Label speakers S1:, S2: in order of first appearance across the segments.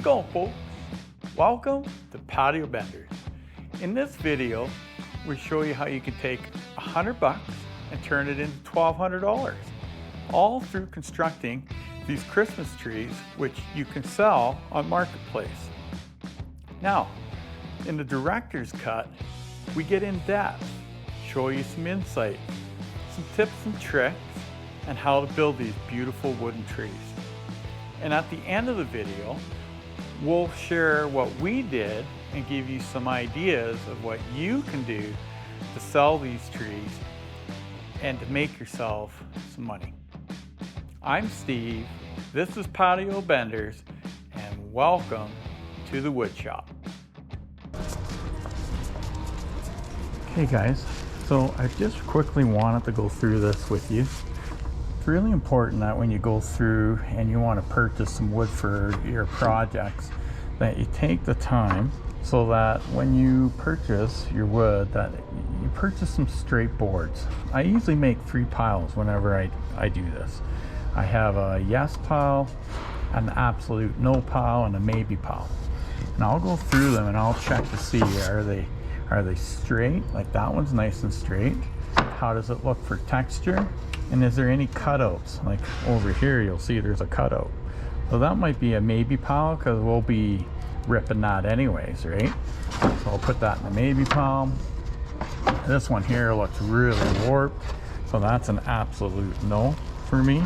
S1: going, folks? Welcome to Patio Benders. In this video, we show you how you can take $100 and turn it into $1,200, all through constructing these Christmas trees, which you can sell on Marketplace. Now, in the director's cut, we get in depth, show you some insight, some tips and tricks, and how to build these beautiful wooden trees. And at the end of the video, we'll share what we did and give you some ideas of what you can do to sell these trees and to make yourself some money. I'm Steve, this is Patio Benders, and welcome to the wood shop. Okay guys, so I just quickly wanted to go through this with you. It's really important that when you go through and you want to purchase some wood for your projects, that you take the time so that when you purchase your wood, that you purchase some straight boards. I usually make 3 piles whenever I do this. I have a yes pile, an absolute no pile, and a maybe pile. And I'll go through them and I'll check to see, are they straight? Like that one's nice and straight. How does it look for texture? And is there any cutouts? Like over here, you'll see there's a cutout. So that might be a maybe pile because we'll be ripping that anyways, right? So I'll put that in the maybe pile. This one here looks really warped, so that's an absolute no for me.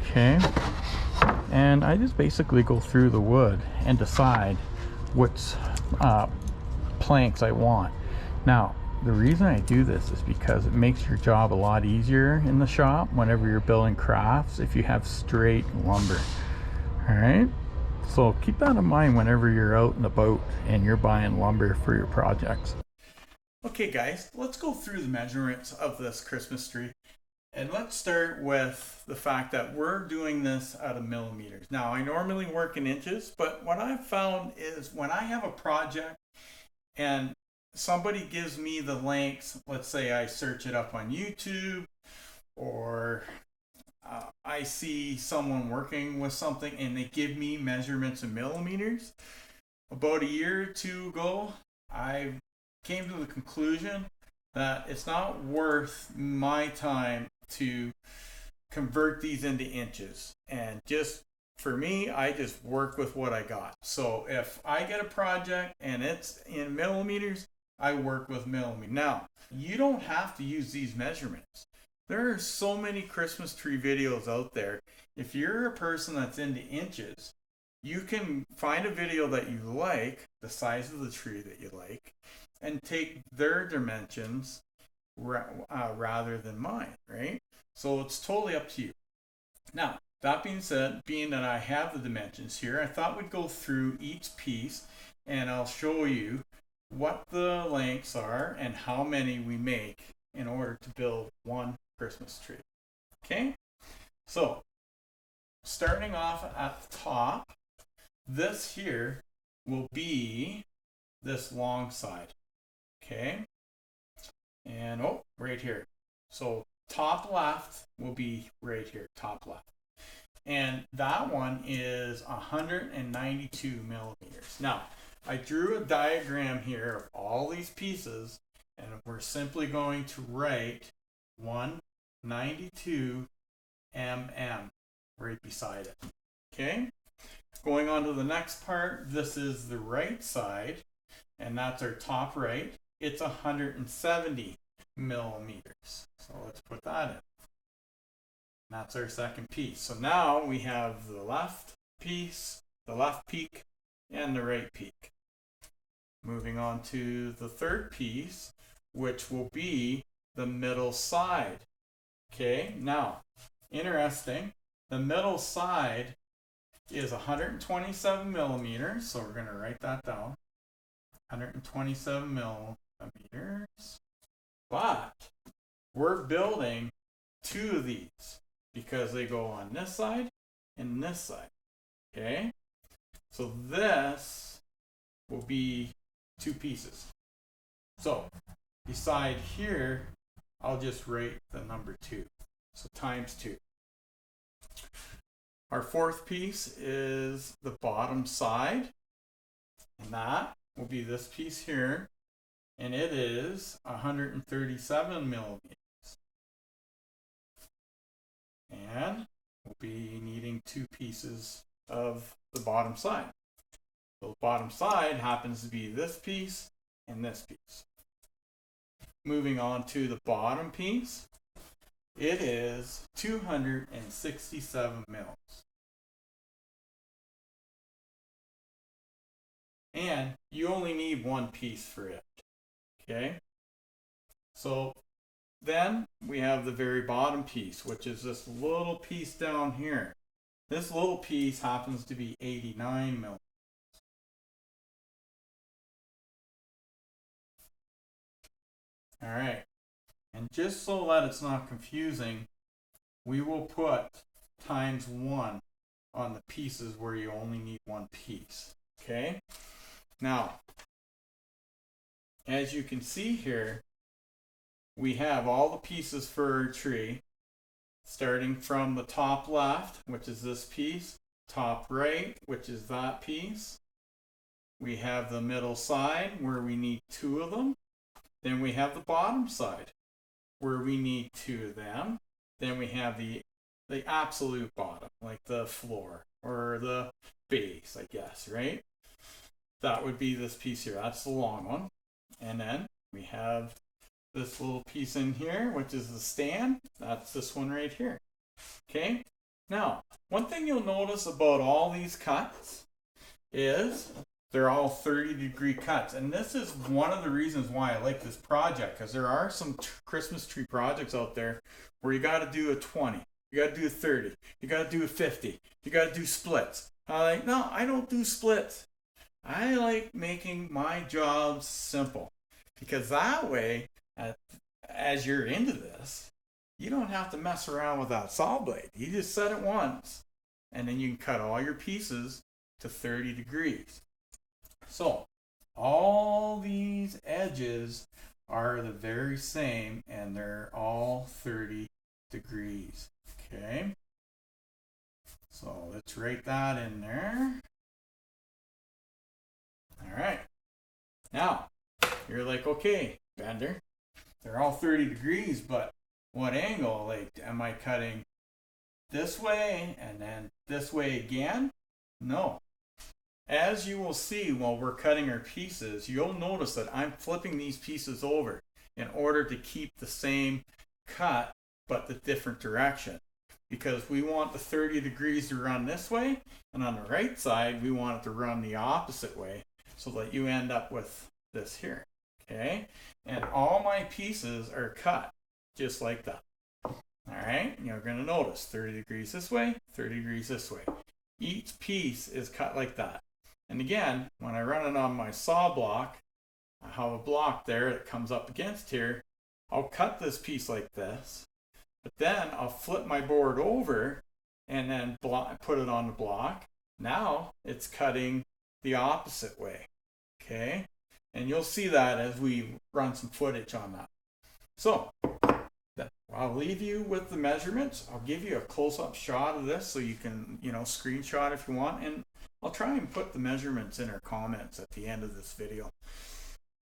S1: Okay. And I just basically go through the wood and decide which planks I want. Now, the reason I do this is because it makes your job a lot easier in the shop whenever you're building crafts if you have straight lumber. All right, so keep that in mind whenever you're out and about and you're buying lumber for your projects. Okay guys, let's go through the measurements of this Christmas tree. And let's start with the fact that we're doing this out of millimeters. Now, I normally work in inches, but what I've found is when I have a project and somebody gives me the lengths, let's say I search it up on YouTube, or I see someone working with something and they give me measurements in millimeters. About a year or two ago, I came to the conclusion that it's not worth my time to convert these into inches. And just for me, I just work with what I got. So if I get a project and it's in millimeters, I work with millimeters. Now, you don't have to use these measurements. There are so many Christmas tree videos out there. If you're a person that's into inches, you can find a video that you like, the size of the tree that you like, and take their dimensions rather than mine, right? So it's totally up to you. Now, that being said, being that I have the dimensions here, I thought we'd go through each piece and I'll show you what the lengths are and how many we make in order to build one Christmas tree. Okay, so starting off at the top, this here will be this long side. Okay, and right here. So top left will be right here, top left. And that one is 192 millimeters. Now, I drew a diagram here of all these pieces, and we're simply going to write 192 mm right beside it. Okay? Going on to the next part, this is the right side, and that's our top right. It's 170 millimeters. So let's put that in. That's our second piece. So now we have the left piece, the left peak, and the right peak. Moving on to the third piece, which will be the middle side. Okay, now, interesting, the middle side is 127 millimeters, so we're going to write that down. 127 millimeters. But we're building 2 of these because they go on this side and this side. Okay, so this will be 2 pieces. So beside here, I'll just write the number 2. So times 2. Our fourth piece is the bottom side, and that will be this piece here, and it is 137 millimeters. And we'll be needing two pieces of the bottom side. So the bottom side happens to be this piece and this piece. Moving on to the bottom piece, it is 267 mils. And you only need one piece for it. Okay? So then we have the very bottom piece, which is this little piece down here. This little piece happens to be 89 mils. All right. And just so that it's not confusing, we will put ×1 on the pieces where you only need one piece. Okay? Now, as you can see here, we have all the pieces for our tree, starting from the top left, which is this piece, top right, which is that piece. We have the middle side where we need two of them. Then we have the bottom side where we need two of them. Then we have the absolute bottom, like the floor or the base, I guess, right? That would be this piece here. That's the long one. And then we have this little piece in here, which is the stand. That's this one right here. Okay? Now, one thing you'll notice about all these cuts is they're all 30-degree cuts. And this is one of the reasons why I like this project, because there are some Christmas tree projects out there where you got to do a 20, you got to do a 30, you got to do a 50, you got to do splits. No, I don't do splits. I like making my jobs simple, because that way, as you're into this, you don't have to mess around with that saw blade. You just set it once, and then you can cut all your pieces to 30 degrees. So all these edges are the very same, and they're all 30 degrees. Okay, so let's write that in there. All right, now you're like, okay, Bender, they're all 30 degrees, but what angle? Like, am I cutting this way and then this way again? No. As you will see while we're cutting our pieces, you'll notice that I'm flipping these pieces over in order to keep the same cut but the different direction, because we want the 30 degrees to run this way, and on the right side we want it to run the opposite way, so that you end up with this here. Okay, and all my pieces are cut just like that. All right, you're going to notice 30 degrees this way, 30 degrees this way. Each piece is cut like that. And again, when I run it on my saw block, I have a block there that comes up against here. I'll cut this piece like this, but then I'll flip my board over and then put it on the block. Now it's cutting the opposite way. Okay, and you'll see that as we run some footage on that. So I'll leave you with the measurements. I'll give you a close-up shot of this so you can, screenshot if you want, and I'll try and put the measurements in our comments at the end of this video.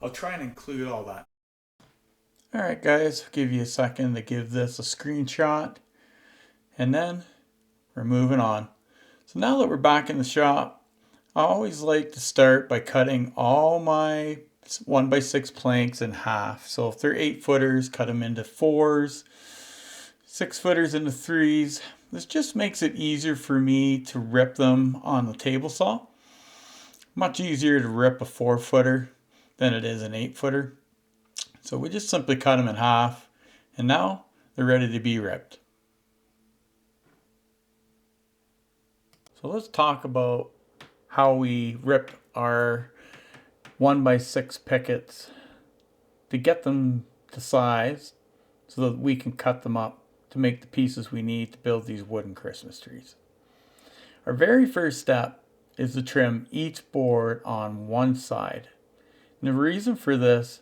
S1: I'll try and include all that. All right, guys, I'll give you a second to give this a screenshot, and then we're moving on. So now that we're back in the shop, I always like to start by cutting all my 1x6 planks in half. So if they're 8-footers, cut them into 4s, 6-footers into 3s. This just makes it easier for me to rip them on the table saw. Much easier to rip a 4-footer than it is an 8-footer. So we just simply cut them in half, and now they're ready to be ripped. So let's talk about how we rip our 1x6 pickets to get them to size so that we can cut them up to make the pieces we need to build these wooden Christmas trees. Our very first step is to trim each board on one side. And the reason for this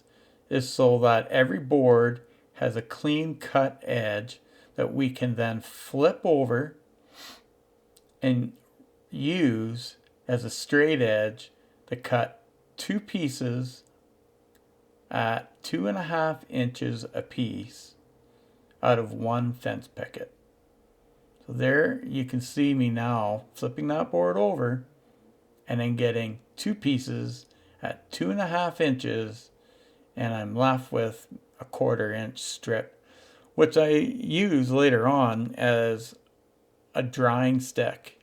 S1: is so that every board has a clean cut edge that we can then flip over and use as a straight edge to cut two pieces at 2.5 inches a piece out of one fence picket. So there you can see me now flipping that board over and then getting two pieces at 2.5 inches, and I'm left with a 1/4 inch strip, which I use later on as a drying stick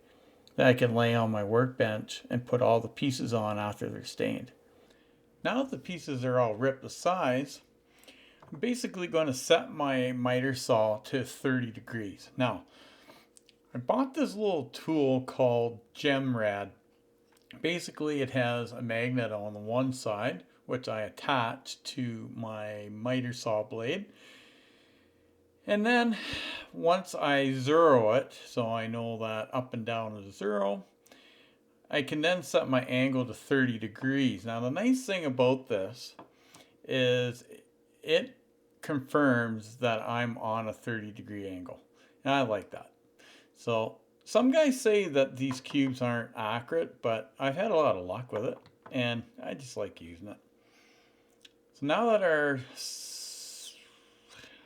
S1: that I can lay on my workbench and put all the pieces on after they're stained. Now that the pieces are all ripped to size, I'm basically going to set my miter saw to 30 degrees. Now, I bought this little tool called Gemrad. Basically, it has a magnet on the one side, which I attach to my miter saw blade. And then once I zero it, so I know that up and down is 0, I can then set my angle to 30 degrees. Now the nice thing about this is it confirms that I'm on a 30-degree angle. And I like that. So some guys say that these cubes aren't accurate, but I've had a lot of luck with it, and I just like using it. So now that our, I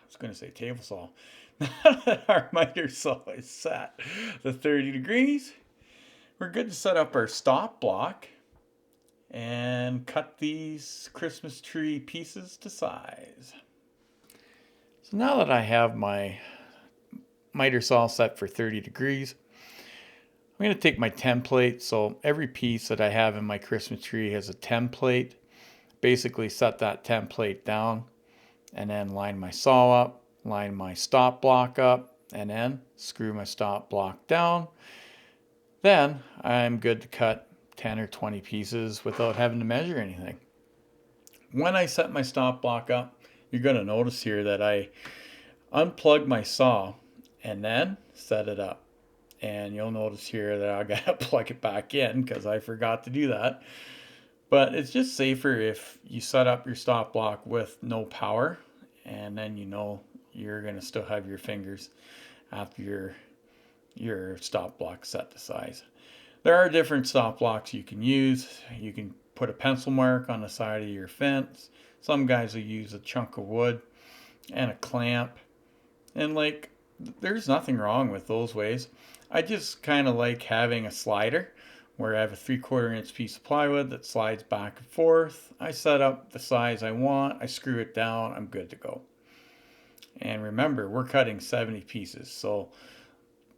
S1: was going to say table saw, now that our miter saw is set to 30 degrees, we're good to set up our stop block and cut these Christmas tree pieces to size. So now that I have my miter saw set for 30 degrees, I'm going to take my template. So every piece that I have in my Christmas tree has a template. Basically set that template down and then line my saw up, line my stop block up, and then screw my stop block down. Then I'm good to cut 10 or 20 pieces without having to measure anything. When I set my stop block up, you're going to notice here that I unplug my saw and then set it up. And you'll notice here that I got to plug it back in because I forgot to do that. But it's just safer if you set up your stop block with no power, and then you know you're going to still have your fingers after your stop block set to size. There are different stop blocks you can use. You can put a pencil mark on the side of your fence. Some guys will use a chunk of wood and a clamp. And like, there's nothing wrong with those ways. I just kind of like having a slider where I have a 3/4 inch piece of plywood that slides back and forth. I set up the size I want, I screw it down, I'm good to go. And remember, we're cutting 70 pieces, so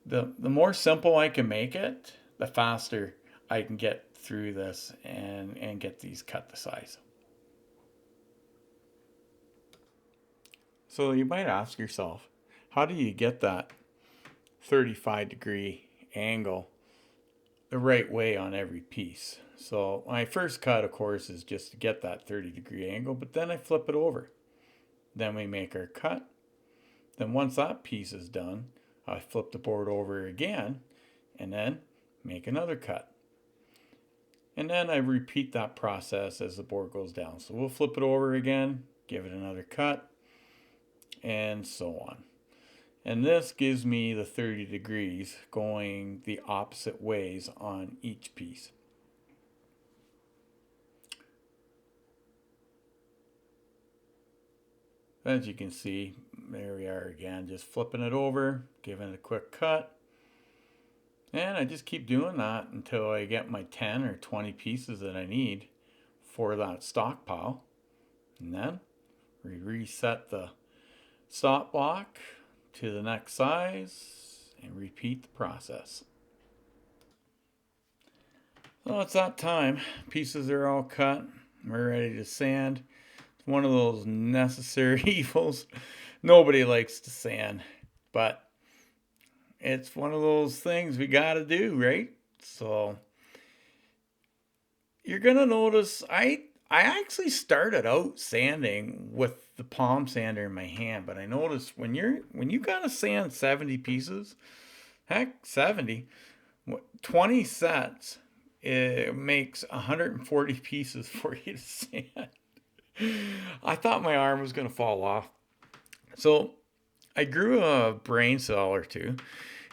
S1: the more simple I can make it, the faster I can get through this and get these cut to size. So you might ask yourself, how do you get that 35-degree angle the right way on every piece? So my first cut, of course, is just to get that 30-degree angle, but then I flip it over. Then we make our cut. Then once that piece is done, I flip the board over again and then make another cut. And then I repeat that process as the board goes down. So we'll flip it over again, give it another cut, and so on. And this gives me the 30 degrees going the opposite ways on each piece. As you can see, there we are again, just flipping it over, giving it a quick cut. And I just keep doing that until I get my 10 or 20 pieces that I need for that stockpile. And then we reset the stop block to the next size and repeat the process. So it's that time. Pieces are all cut. We're ready to sand. It's one of those necessary evils. Nobody likes to sand, but it's one of those things we gotta do, right? So you're gonna notice I actually started out sanding with the palm sander in my hand, but I noticed when you gotta sand 70 pieces, heck, 70, 20 sets, it makes 140 pieces for you to sand. I thought my arm was gonna fall off. So I grew a brain cell or two,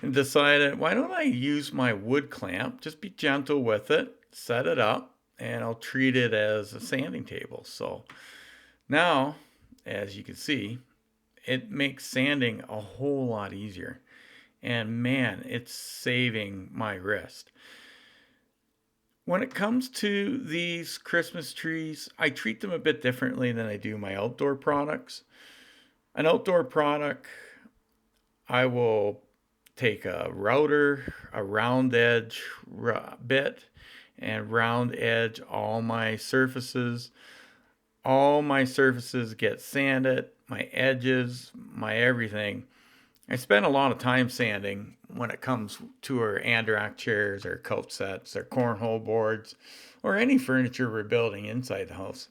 S1: and decided, why don't I use my wood clamp? Just be gentle with it, set it up, and I'll treat it as a sanding table. So now, as you can see, it makes sanding a whole lot easier. And man, it's saving my wrist. When it comes to these Christmas trees, I treat them a bit differently than I do my outdoor products. An outdoor product, I will take a router, a round edge bit, and round edge all my surfaces. All my surfaces get sanded, my edges, my everything. I spend a lot of time sanding when it comes to our Androck chairs, our couch sets, our cornhole boards, or any furniture we're building inside the house.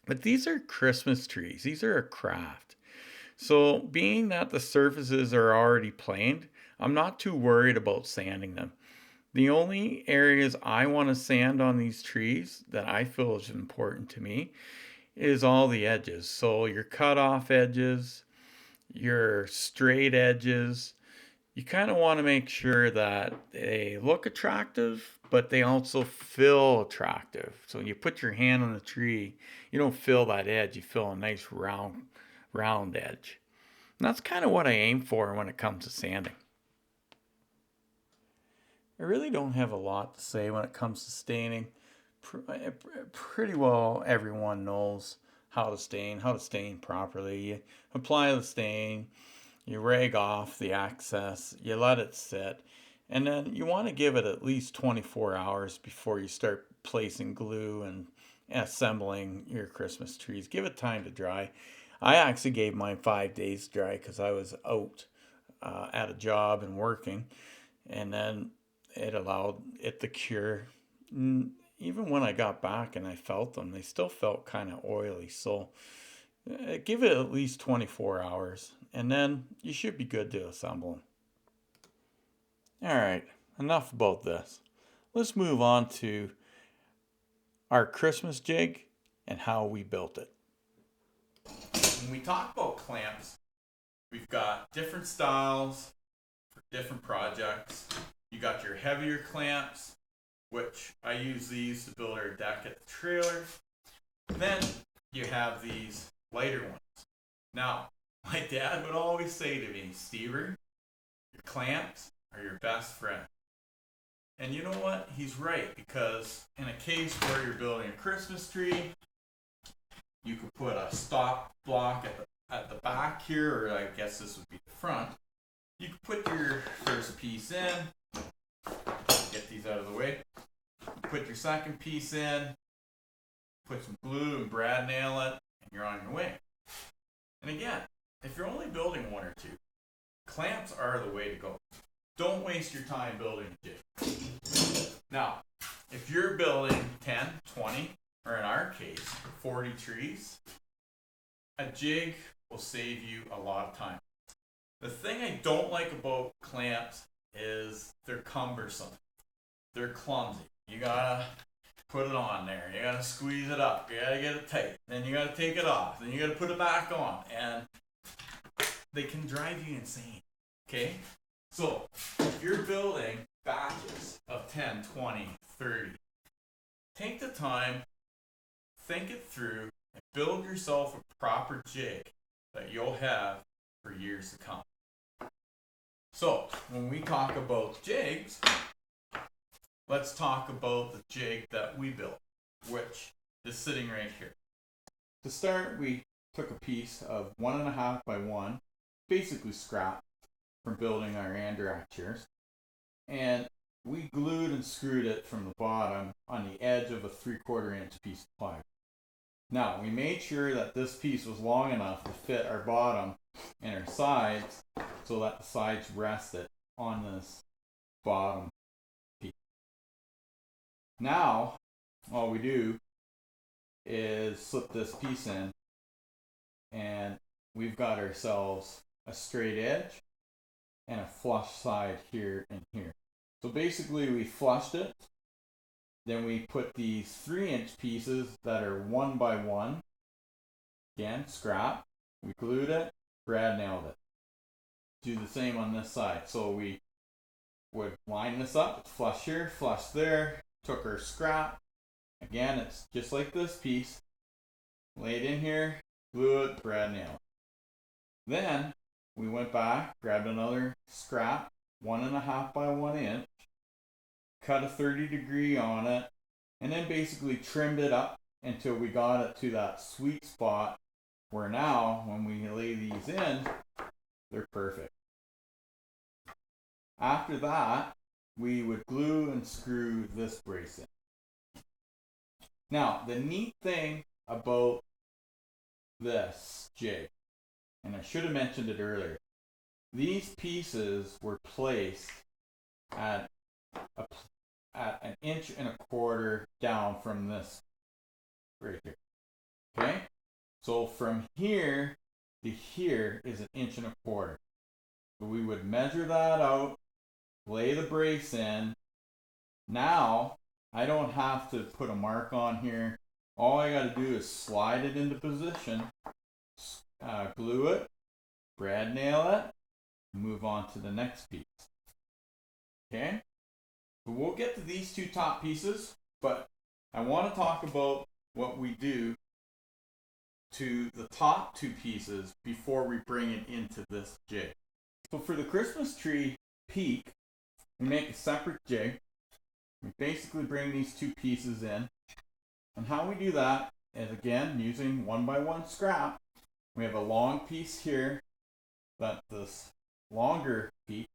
S1: But these are Christmas trees. These are a craft. So, being that the surfaces are already planed, I'm not too worried about sanding them. The only areas I want to sand on these trees that I feel is important to me is all the edges. So, your cut off edges, your straight edges, you kind of want to make sure that they look attractive, but they also feel attractive. So you put your hand on the tree, you don't feel that edge, you feel a nice round edge. And that's kind of what I aim for when it comes to sanding. I really don't have a lot to say when it comes to staining. Pretty well everyone knows how to stain properly. You apply the stain, you rag off the excess, you let it sit, and then you want to give it at least 24 hours before you start placing glue and assembling your Christmas trees. Give it time to dry. I actually gave mine 5 days to dry because I was out at a job and working, and then it allowed it to cure. Even when I got back and I felt them, they still felt kind of oily. So give it at least 24 hours and then you should be good to assemble them. Alright, enough about this. Let's move on to our Christmas jig and how we built it. When we talk about clamps, we've got different styles for different projects. You got your heavier clamps, which I use these to build our deck at the trailer. Then you have these lighter ones. Now, my dad would always say to me, Stever, your clamps are your best friend. And you know what? He's right, because in a case where you're building a Christmas tree, you could put a stop block at the back here, or I guess this would be the front. You could put your first piece in, get these out of the way, put your second piece in, put some glue and brad nail it, and you're on your way. And again, if you're only building one or two, clamps are the way to go. Don't waste your time building a jig. Now, if you're building 10, 20, or in our case, 40 trees, a jig will save you a lot of time. The thing I don't like about clamps is they're cumbersome. They're clumsy. You gotta put it on there. You gotta squeeze it up. You gotta get it tight. Then you gotta take it off. Then you gotta put it back on. And they can drive you insane. Okay? So, if you're building batches of 10, 20, 30, take the time, think it through, and build yourself a proper jig that you'll have for years to come. So, when we talk about jigs, let's talk about the jig that we built, which is sitting right here. To start, we took a piece of 1.5 by 1, basically scrap from building our Androck chairs, and we glued and screwed it from the bottom on the edge of a 3/4 inch piece of plywood. Now, we made sure that this piece was long enough to fit our bottom and our sides so that the sides rested on this bottom piece. Now, all we do is slip this piece in, and we've got ourselves a straight edge and a flush side here and here. So basically we flushed it, then we put these 3-inch pieces that are 1 by 1, again, scrap, we glued it, brad nailed it. Do the same on this side. So we would line this up. It's flush here, flush there. Took our scrap. Again, it's just like this piece. Laid in here, glue it, brad nail. Then we went back, grabbed another scrap, 1.5 by 1 inch, cut a 30-degree on it, and then basically trimmed it up until we got it to that sweet spot where now when we lay these in, they're perfect. After that, we would glue and screw this brace in. Now, the neat thing about this jig, and I should have mentioned it earlier, these pieces were placed at 1.25 inches down from this right here. Okay, so from here to here is 1.25 inches. So we would measure that out, lay the brace in. Now I don't have to put a mark on here. All I got to do is slide it into position, glue it, brad nail it, move on to the next piece. Okay, so we'll get to these two top pieces, but I want to talk about what we do to the top two pieces before we bring it into this jig. So for the Christmas tree peak, we make a separate jig. We basically bring these two pieces in. And how we do that is, again, using 1 by 1 scrap. We have a long piece here that this longer peak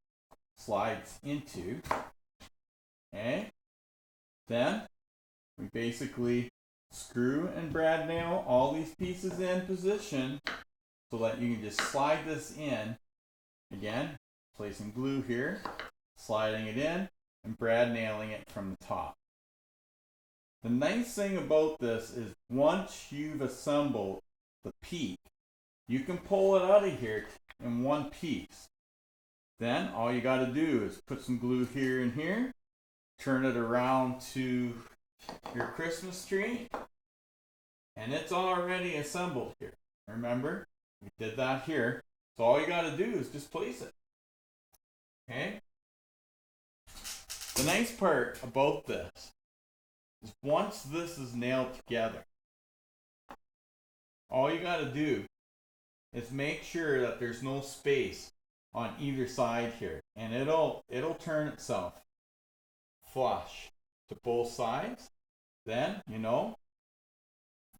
S1: slides into. Okay? Then we basically screw and brad nail all these pieces in position so that you can just slide this in. Again, placing glue here, sliding it in, and brad nailing it from the top. The nice thing about this is once you've assembled the peak, you can pull it out of here in one piece. Then all you got to do is put some glue here and here, turn it around to your Christmas tree, and it's already assembled here. Remember, we did that here. So all you got to do is just place it. Okay? The nice part about this is once this is nailed together, all you got to do is make sure that there's no space on either side here, and it'll turn itself flush to both sides. Then you know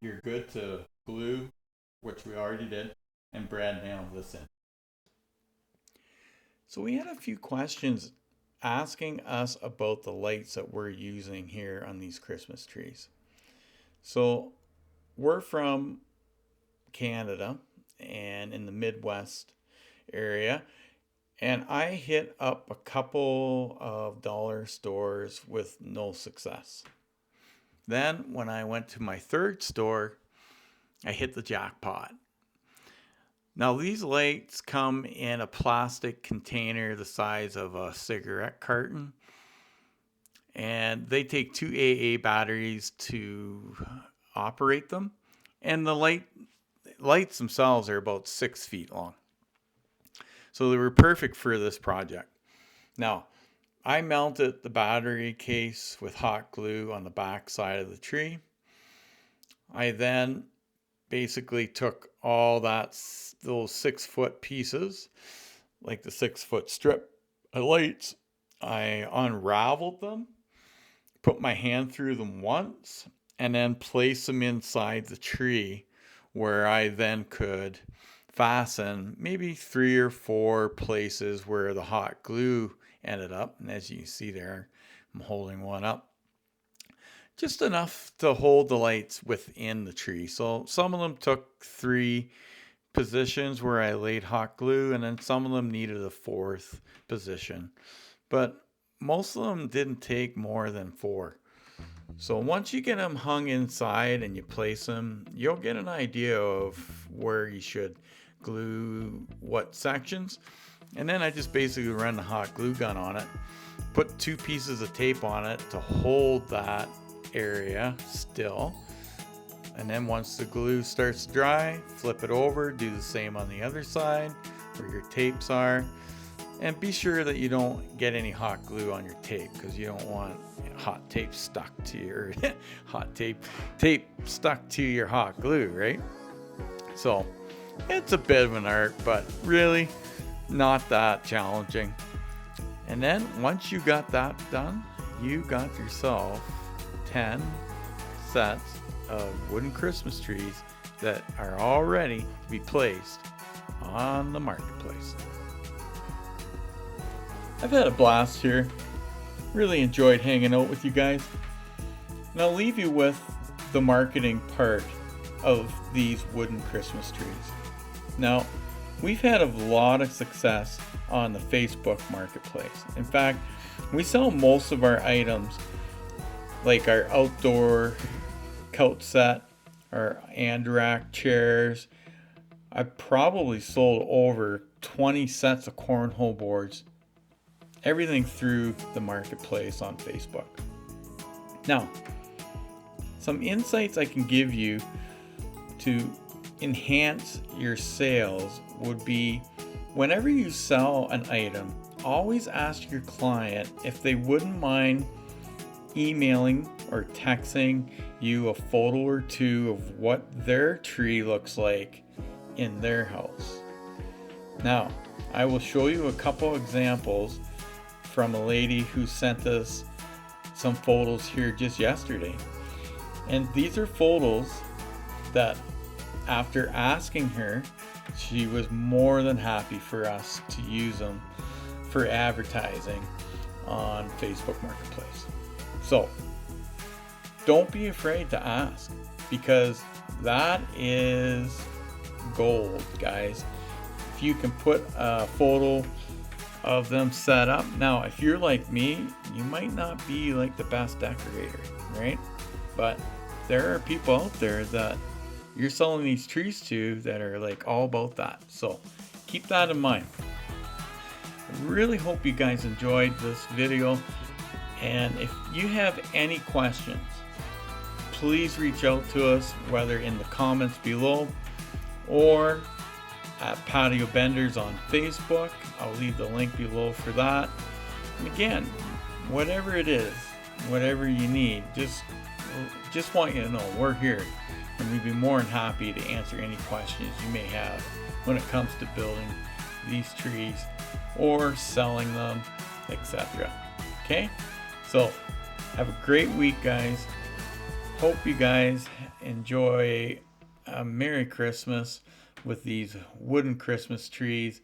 S1: you're good to glue, which we already did, and brad nail this in. So we had a few questions asking us about the lights that we're using here on these Christmas trees. So we're from Canada and in the Midwest area, and I hit up a couple of dollar stores with no success. Then when I went to my third store, I hit the jackpot. Now these lights come in a plastic container the size of a cigarette carton, and they take 2 AA batteries to operate them, and the lights themselves are about 6 feet long. So they were perfect for this project. Now, I melted the battery case with hot glue on the back side of the tree. I then basically took all those 6-foot pieces, like the 6-foot strip of lights. I unraveled them, put my hand through them once, and then placed them inside the tree, where I then could fasten maybe 3 or 4 places where the hot glue ended up. And as you can see there, I'm holding one up. Just enough to hold the lights within the tree. So some of them took 3 positions where I laid hot glue, and then some of them needed a 4th position. But most of them didn't take more than 4. So once you get them hung inside and you place them, you'll get an idea of where you should glue what sections. And then I just basically run the hot glue gun on it, put 2 pieces of tape on it to hold that area still. And then once the glue starts to dry, flip it over, do the same on the other side where your tapes are, And be sure that you don't get any hot glue on your tape, because you don't want hot tape stuck to your tape stuck to your hot glue, right? So it's a bit of an art, but really not that challenging. And then once you got that done, you got yourself 10 sets of wooden Christmas trees that are all ready to be placed on the marketplace. I've had a blast here. Really enjoyed hanging out with you guys. And I'll leave you with the marketing part of these wooden Christmas trees. Now, we've had a lot of success on the Facebook marketplace. In fact, we sell most of our items, like our outdoor couch set, our Andrak chairs. I've probably sold over 20 sets of cornhole boards. Everything through the marketplace on Facebook. Now, some insights I can give you to enhance your sales would be, whenever you sell an item, always ask your client if they wouldn't mind emailing or texting you a photo or two of what their tree looks like in their house. Now, I will show you a couple examples from a lady who sent us some photos here just yesterday. And these are photos that, after asking her, she was more than happy for us to use them for advertising on Facebook Marketplace. So don't be afraid to ask, because that is gold, guys. If you can put a photo of them set up. Now, if you're like me, you might not be like the best decorator, right? But there are people out there that you're selling these trees to that are like all about that. So keep that in mind. I really hope you guys enjoyed this video. And if you have any questions, please reach out to us, whether in the comments below or at Patio Benders on Facebook. I'll leave the link below for that. And again, whatever it is, whatever you need, just want you to know we're here, and we'd be more than happy to answer any questions you may have when it comes to building these trees or selling them, etc. Okay? So have a great week, guys. Hope you guys enjoy a Merry Christmas with these wooden Christmas trees,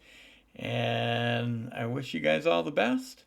S1: and I wish you guys all the best.